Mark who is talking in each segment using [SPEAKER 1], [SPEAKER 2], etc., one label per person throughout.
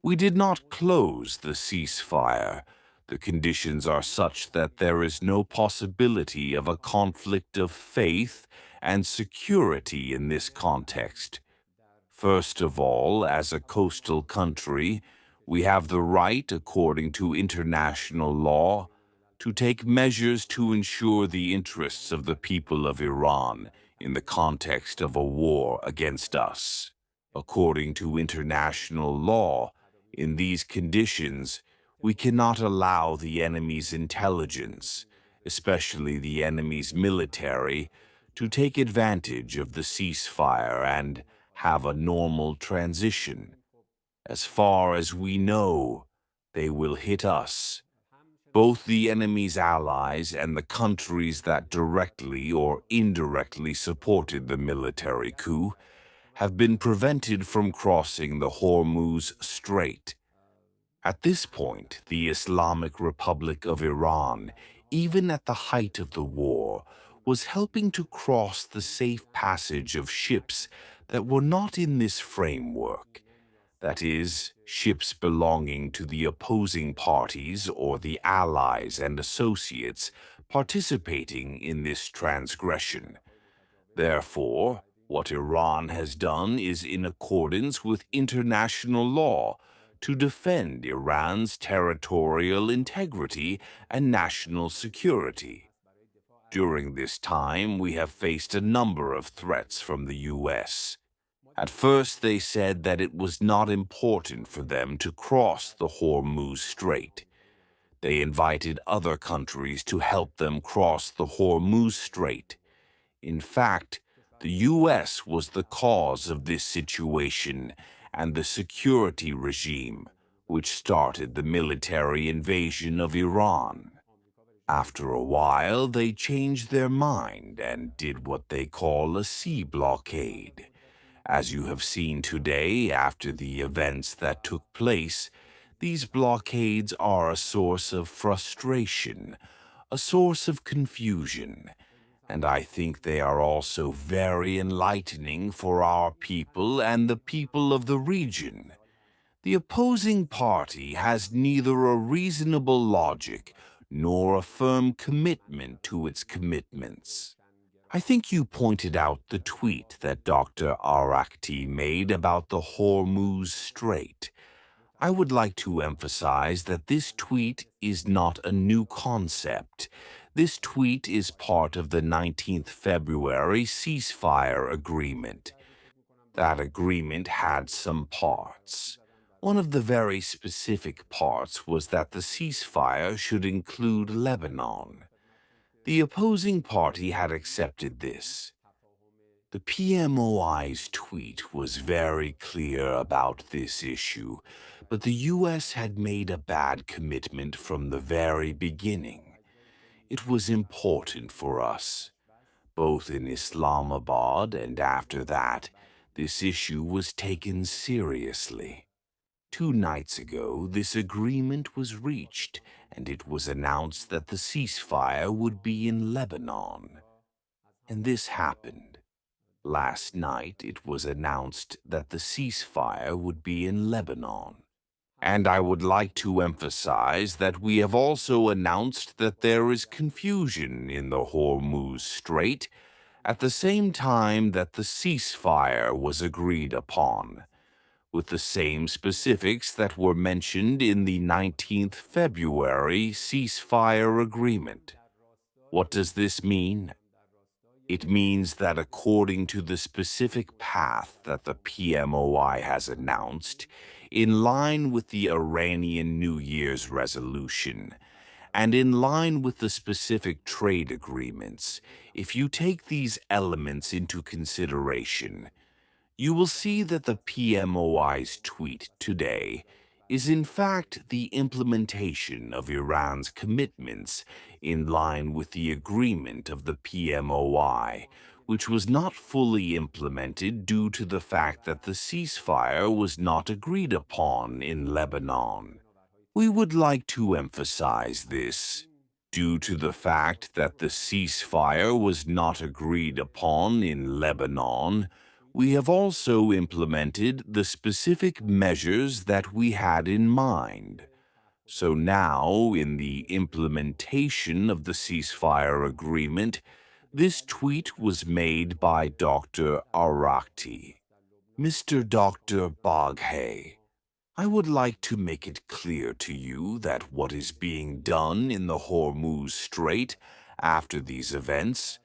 [SPEAKER 1] We did not close the ceasefire. The conditions are such that there is no possibility of a conflict of faith and security in this context. First of all, as a coastal country, we have the right, according to international law, to take measures to ensure the interests of the people of Iran in the context of a war against us. According to international law, in these conditions, we cannot allow the enemy's intelligence, especially the enemy's military, to take advantage of the ceasefire and have a normal transition. As far as we know, they will hit us. Both the enemy's allies and the countries that directly or indirectly supported the military coup have been prevented from crossing the Hormuz Strait. At this point, the Islamic Republic of Iran, even at the height of the war, was helping to cross the safe passage of ships that were not in this framework. That is, ships belonging to the opposing parties or the allies and associates participating in this transgression. Therefore, what Iran has done is in accordance with international law to defend Iran's territorial integrity and national security. During this time, we have faced a number of threats from the U.S. At first, they said that it was not important for them to cross the Hormuz Strait. They invited other countries to help them cross the Hormuz Strait. In fact, the U.S. was the cause of this situation and the security regime, which started the military invasion of Iran. After a while, they changed their mind and did what they call a sea blockade. As you have seen today, after the events that took place, these blockades are a source of frustration, a source of confusion, and I think they are also very enlightening for our people and the people of the region. The opposing party has neither a reasonable logic nor a firm commitment to its commitments. I think you pointed out the tweet that Dr. Arakti made about the Hormuz Strait. I would like to emphasize that this tweet is not a new concept. This tweet is part of the 19th February ceasefire agreement. That agreement had some parts. One of the very specific parts was that the ceasefire should include Lebanon. The opposing party had accepted this. The PMOI's tweet was very clear about this issue, but the U.S. had made a bad commitment from the very beginning. It was important for us. Both in Islamabad and after that, this issue was taken seriously. 2 nights ago, this agreement was reached, and it was announced that the ceasefire would be in Lebanon. And this happened. Last night, it was announced that the ceasefire would be in Lebanon. And I would like to emphasize that we have also announced that there is confusion in the Hormuz Strait at the same time that the ceasefire was agreed upon, with the same specifics that were mentioned in the 19th February ceasefire agreement. What does this mean? It means that according to the specific path that the PMOI has announced, in line with the Iranian New Year's resolution, and in line with the specific trade agreements, if you take these elements into consideration, you will see that the PMOI's tweet today is in fact the implementation of Iran's commitments in line with the agreement of the PMOI, which was not fully implemented due to the fact that the ceasefire was not agreed upon in Lebanon. We would like to emphasize this. Due to the fact that the ceasefire was not agreed upon in Lebanon, We have also implemented the specific measures that we had in mind. So now, in the implementation of the ceasefire agreement, this tweet was made by Dr. Arakti. Mr. Dr. Baghe, I would like to make it clear to you that what is being done in the Hormuz Strait after these events,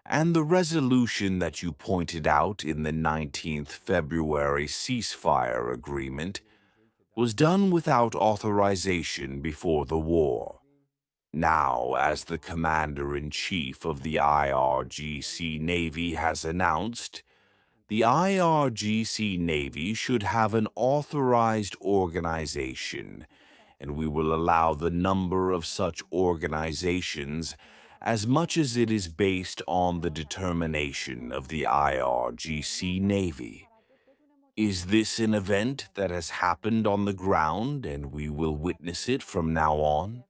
[SPEAKER 1] and the resolution that you pointed out in the 19th February ceasefire agreement, was done without authorization before the war. Now, as the Commander-in-Chief of the IRGC Navy has announced, the IRGC Navy should have an authorized organization, and we will allow the number of such organizations as much as it is based on the determination of the IRGC Navy. Is this an event that has happened on the ground and we will witness it from now on?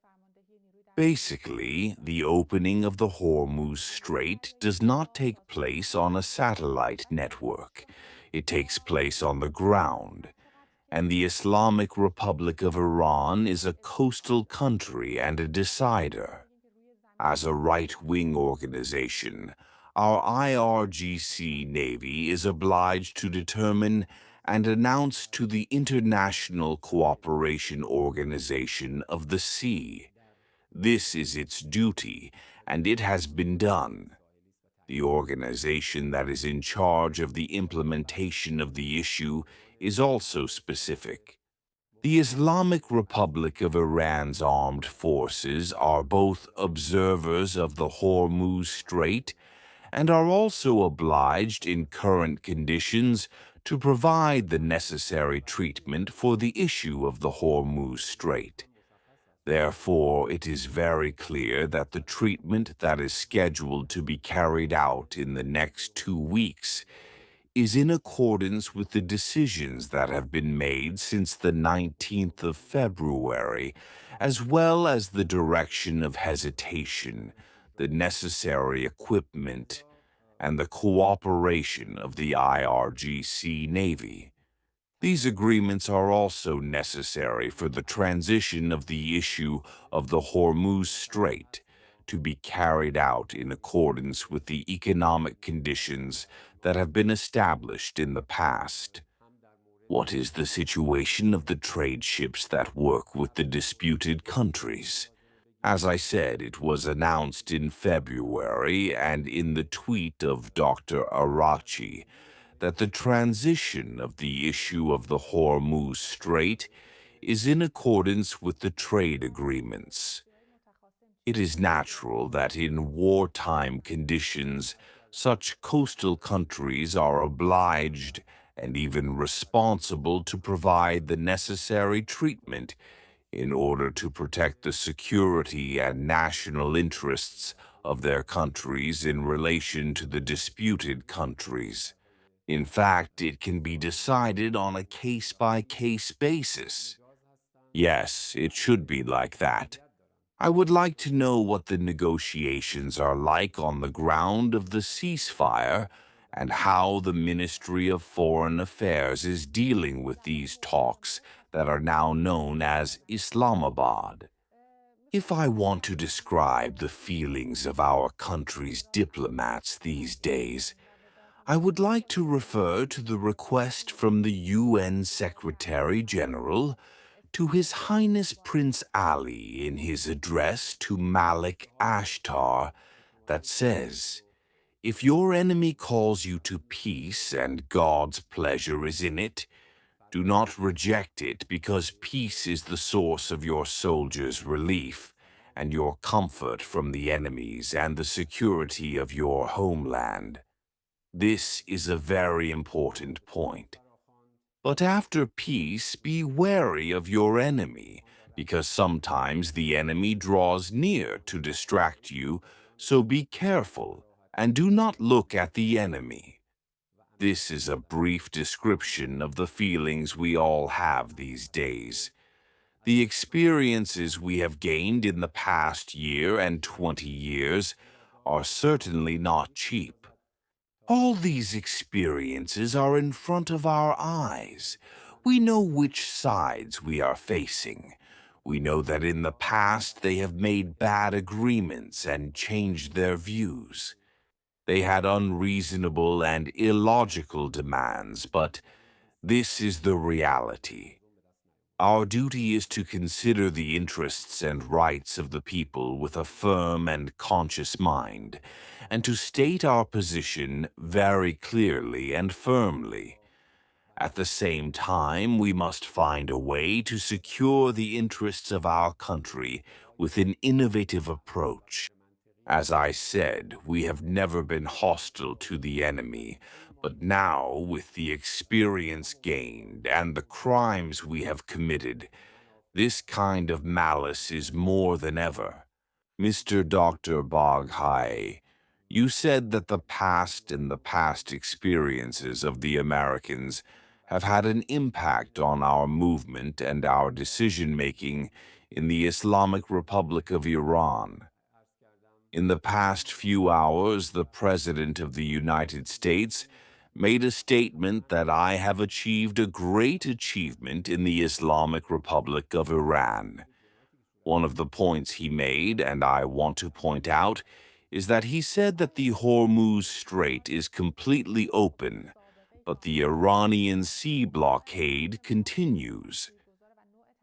[SPEAKER 1] Basically, the opening of the Hormuz Strait does not take place on a satellite network. It takes place on the ground. And the Islamic Republic of Iran is a coastal country and a decider. As a right-wing organization, our IRGC Navy is obliged to determine and announce to the International Cooperation Organization of the Sea. This is its duty, and it has been done. The organization that is in charge of the implementation of the issue is also specific. The Islamic Republic of Iran's armed forces are both observers of the Hormuz Strait and are also obliged in current conditions to provide the necessary treatment for the issue of the Hormuz Strait. Therefore, it is very clear that the treatment that is scheduled to be carried out in the next 2 weeks is in accordance with the decisions that have been made since the 19th of February, as well as the direction of hesitation, the necessary equipment, and the cooperation of the IRGC Navy. These agreements are also necessary for the transition of the issue of the Hormuz Strait to be carried out in accordance with the economic conditions that have been established in the past. What is the situation of the trade ships that work with the disputed countries? As I said, it was announced in February and in the tweet of Dr. Arachi that the transition of the issue of the Hormuz Strait is in accordance with the trade agreements. It is natural that in wartime conditions, such coastal countries are obliged and even responsible to provide the necessary treatment in order to protect the security and national interests of their countries in relation to the disputed countries. In fact, it can be decided on a case-by-case basis. Yes, it should be like that. I would like to know what the negotiations are like on the ground of the ceasefire and how the Ministry of Foreign Affairs is dealing with these talks that are now known as Islamabad. If I want to describe the feelings of our country's diplomats these days, I would like to refer to the request from the UN Secretary-General to His Highness Prince Ali in his address to Malik Ashtar that says, "If your enemy calls you to peace and God's pleasure is in it, do not reject it because peace is the source of your soldiers' relief and your comfort from the enemies and the security of your homeland." This is a very important point. But after peace, be wary of your enemy, because sometimes the enemy draws near to distract you, so be careful and do not look at the enemy. This is a brief description of the feelings we all have these days. The experiences we have gained in the past year and 20 years are certainly not cheap. All these experiences are in front of our eyes. We know which sides we are facing. We know that in the past they have made bad agreements and changed their views. They had unreasonable and illogical demands, but this is the reality. Our duty is to consider the interests and rights of the people with a firm and conscious mind, and to state our position very clearly and firmly. At the same time, we must find a way to secure the interests of our country with an innovative approach. As I said, we have never been hostile to the enemy, but now, with the experience gained and the crimes we have committed, this kind of malice is more than ever. Mr. Dr. Boghai, you said that the past and the past experiences of the Americans have had an impact on our movement and our decision-making in the Islamic Republic of Iran. In the past few hours, the President of the United States made a statement that I have achieved a great achievement in the Islamic Republic of Iran. One of the points he made, and I want to point out, is that he said that the Hormuz Strait is completely open, but the Iranian sea blockade continues.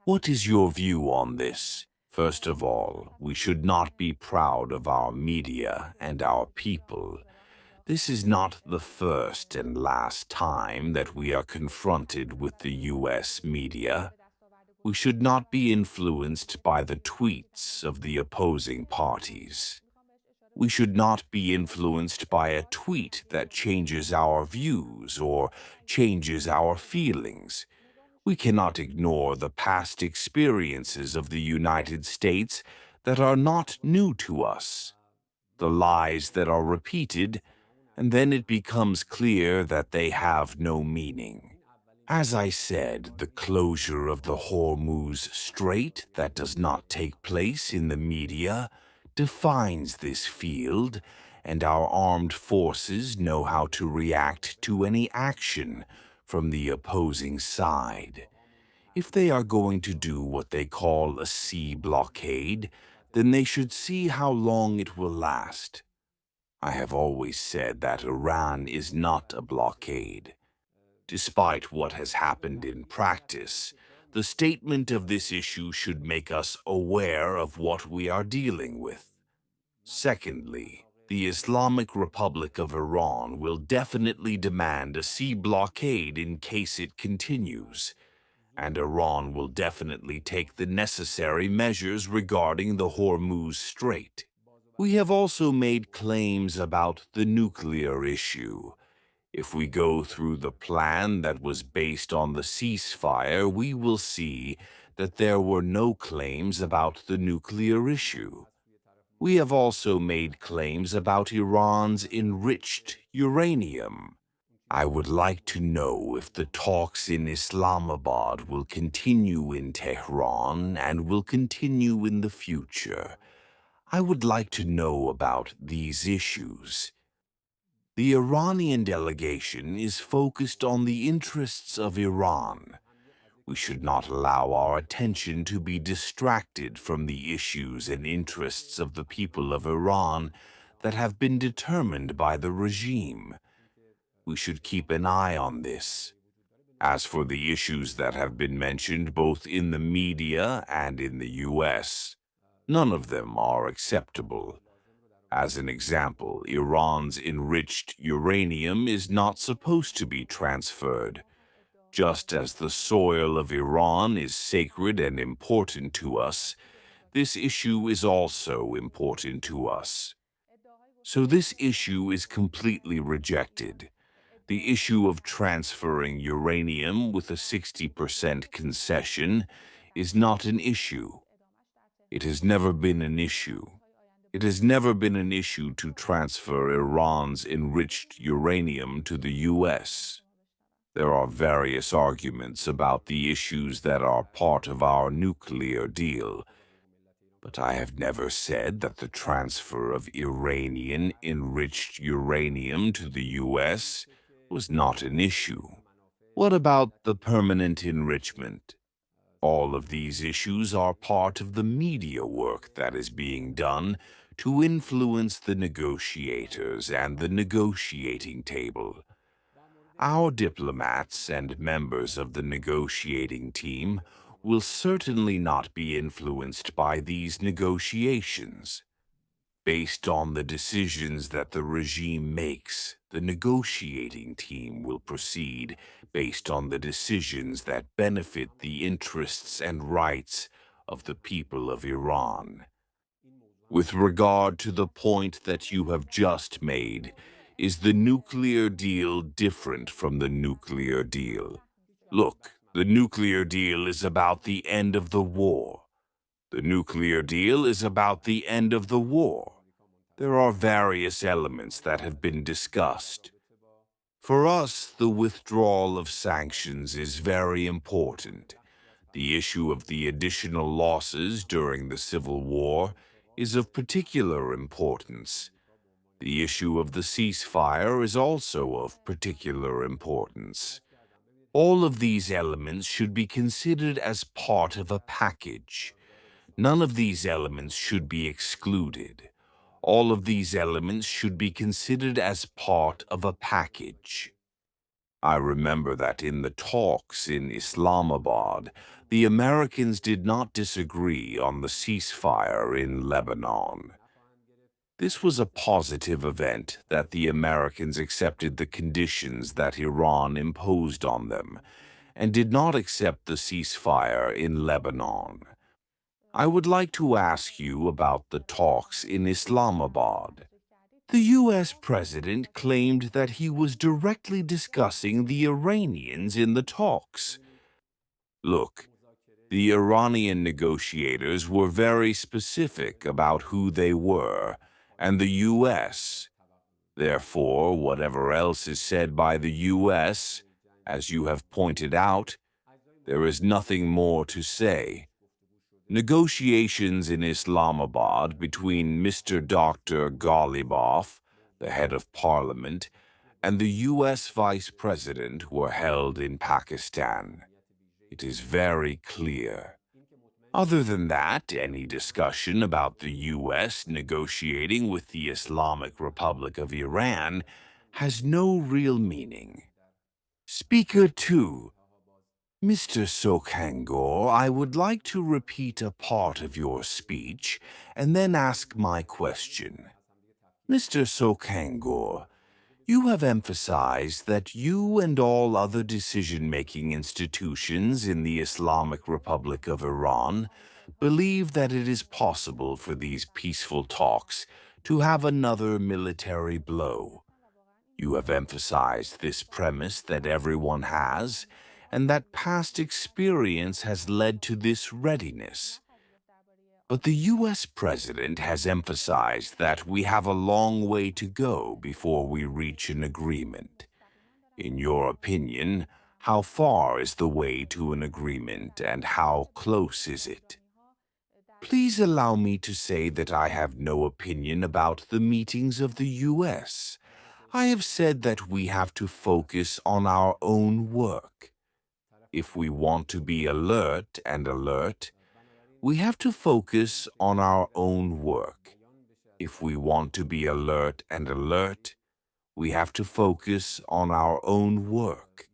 [SPEAKER 1] What is your view on this? First of all, we should not be proud of our media and our people. This is not the first and last time that we are confronted with the U.S. media. We should not be influenced by the tweets of the opposing parties. We should not be influenced by a tweet that changes our views or changes our feelings. We cannot ignore the past experiences of the United States that are not new to us, the lies that are repeated, and then it becomes clear that they have no meaning. As I said, the closure of the Hormuz Strait that does not take place in the media defines this field, and our armed forces know how to react to any action from the opposing side. If they are going to do what they call a sea blockade, then they should see how long it will last. I have always said that Iran is not a blockade. Despite what has happened in practice, the statement of this issue should make us aware of what we are dealing with. Secondly, the Islamic Republic of Iran will definitely demand a sea blockade in case it continues, and Iran will definitely take the necessary measures regarding the Hormuz Strait. We have also made claims about the nuclear issue. If we go through the plan that was based on the ceasefire, we will see that there were no claims about the nuclear issue. We have also made claims about Iran's enriched uranium. I would like to know if the talks in Islamabad will continue in Tehran and will continue in the future. I would like to know about these issues. The Iranian delegation is focused on the interests of Iran. We should not allow our attention to be distracted from the issues and interests of the people of Iran that have been determined by the regime. We should keep an eye on this. As for the issues that have been mentioned both in the media and in the U.S., none of them are acceptable. As an example, Iran's enriched uranium is not supposed to be transferred. Just as the soil of Iran is sacred and important to us, this issue is also important to us. So this issue is completely rejected. The issue of transferring uranium with a 60% concession is not an issue. It has never been an issue. It has never been an issue to transfer Iran's enriched uranium to the U.S. There are various arguments about the issues that are part of our nuclear deal, But I have never said that the transfer of Iranian enriched uranium to the U.S. was not an issue. What about the permanent enrichment? All of these issues are part of the media work that is being done to influence the negotiators and the negotiating table. Our diplomats and members of the negotiating team will certainly not be influenced by these negotiations. Based on the decisions that the regime makes, the negotiating team will proceed based on the decisions that benefit the interests and rights of the people of Iran. With regard to the point that you have just made, is the nuclear deal different from the nuclear deal? Look, the nuclear deal is about the end of the war. The nuclear deal is about the end of the war. There are various elements that have been discussed. For us, the withdrawal of sanctions is very important. The issue of the additional losses during the civil war is of particular importance. The issue of the ceasefire is also of particular importance. All of these elements should be considered as part of a package. None of these elements should be excluded. All of these elements should be considered as part of a package. I remember that in the talks in Islamabad, the Americans did not disagree on the ceasefire in Lebanon. This was a positive event that the Americans accepted the conditions that Iran imposed on them and did not accept the ceasefire in Lebanon. I would like to ask you about the talks in Islamabad. The U.S. president claimed that he was directly discussing the Iranians in the talks. Look, the Iranian negotiators were very specific about who they were, and the U.S. Therefore, whatever else is said by the U.S., as you have pointed out, there is nothing more to say. Negotiations in Islamabad between Mr. Dr. Ghalibaf, the head of parliament, and the U.S. Vice President were held in Pakistan. It is very clear. Other than that, any discussion about the U.S. negotiating with the Islamic Republic of Iran has no real meaning. Speaker 2. Mr. Sokhangor, I would like to repeat a part of your speech and then ask my question. Mr. Sokhangor, you have emphasized that you and all other decision-making institutions in the Islamic Republic of Iran believe that it is possible for these peaceful talks to have another military blow. You have emphasized this premise that everyone has, and that past experience has led to this readiness. But the U.S. President has emphasized that we have a long way to go before we reach an agreement. In your opinion, how far is the way to an agreement and how close is it? Please allow me to say that I have no opinion about the meetings of the U.S. I have said that we have to focus on our own work. If we want to be alert, we have to focus on our own work. If we want to be alert, we have to focus on our own work.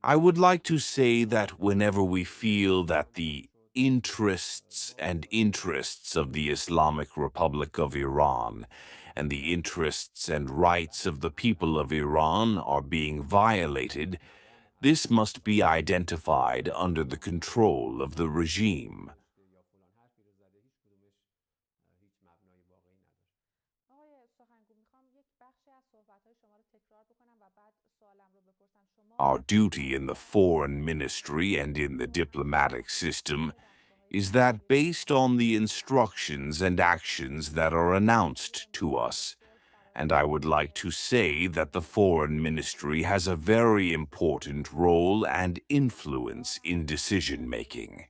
[SPEAKER 1] I would like to say that whenever we feel that the interests of the Islamic Republic of Iran and the interests and rights of the people of Iran are being violated, this must be identified under the control of the regime. Our duty in the foreign ministry and in the diplomatic system is that based on the instructions and actions that are announced to us, And I would like to say that the Foreign Ministry has a very important role and influence in decision-making.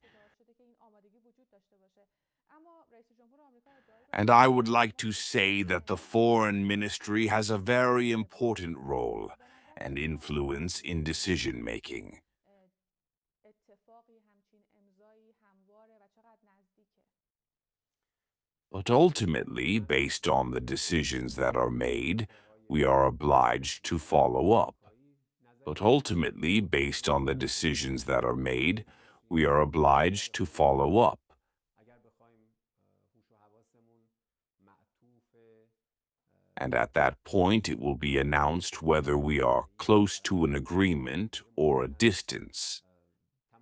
[SPEAKER 1] And I would like to say that the Foreign Ministry has a very important role and influence in decision-making. But ultimately, based on the decisions that are made, we are obliged to follow up. But ultimately, based on the decisions that are made, we are obliged to follow up. And at that point, it will be announced whether we are close to an agreement or a distance.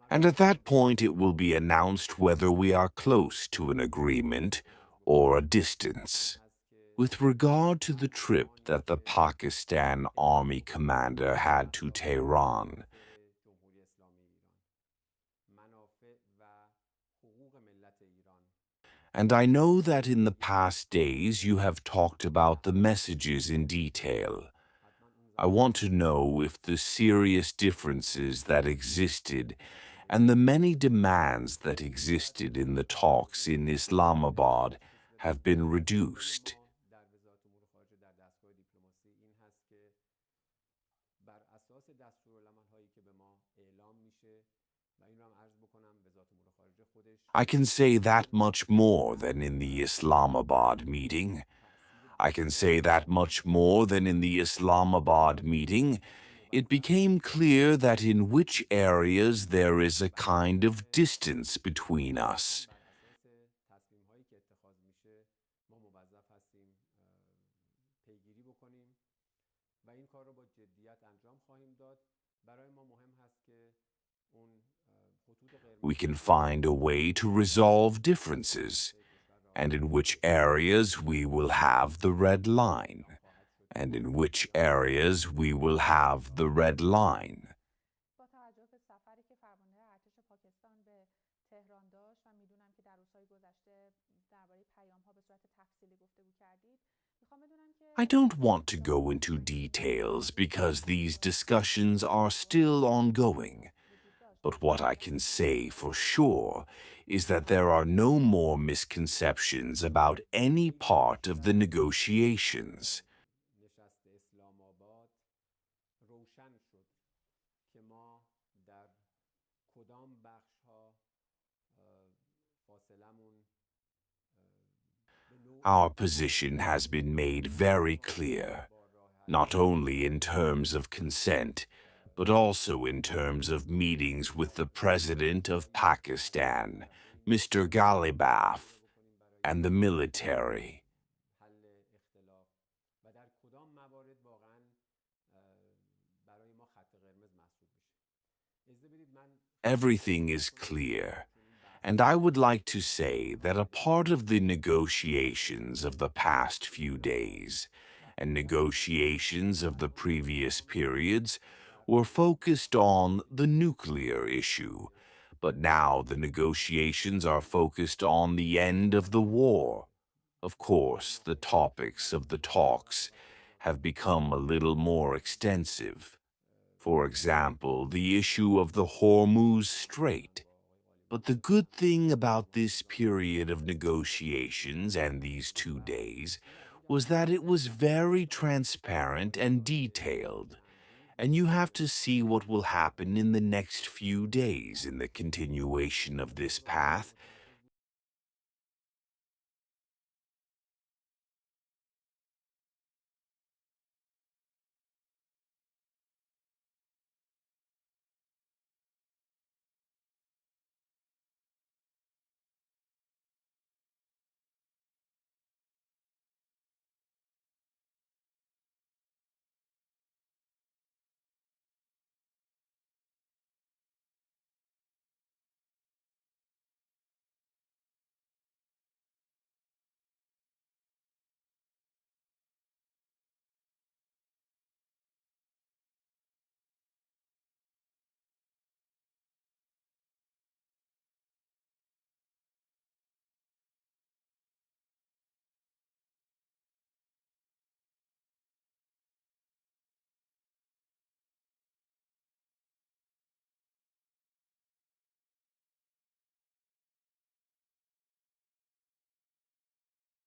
[SPEAKER 1] And at that point, it will be announced whether we are close to an agreement or a distance. With regard to the trip that the Pakistan Army commander had to Tehran, and I know that in the past days you have talked about the messages in detail. I want to know if the serious differences that existed and the many demands that existed in the talks in Islamabad have been reduced. I can say that much more than in the Islamabad meeting. I can say that much more than in the Islamabad meeting. It became clear that in which areas there is a kind of distance between us. We can find a way to resolve differences, and in which areas we will have the red line, and in which areas we will have the red line. I don't want to go into details because these discussions are still ongoing. But what I can say for sure is that there are no more misconceptions about any part of the negotiations. Our position has been made very clear, not only in terms of consent, but also in terms of meetings with the President of Pakistan, Mr. Ghalibaf, and the military. Everything is clear, and I would like to say that a part of the negotiations of the past few days and negotiations of the previous periods were focused on the nuclear issue, but now the negotiations are focused on the end of the war. Of course, the topics of the talks have become a little more extensive. For example, the issue of the Hormuz Strait. But the good thing about this period of negotiations and these 2 days was that it was very transparent and detailed, and you have to see what will happen in the next few days in the continuation of this path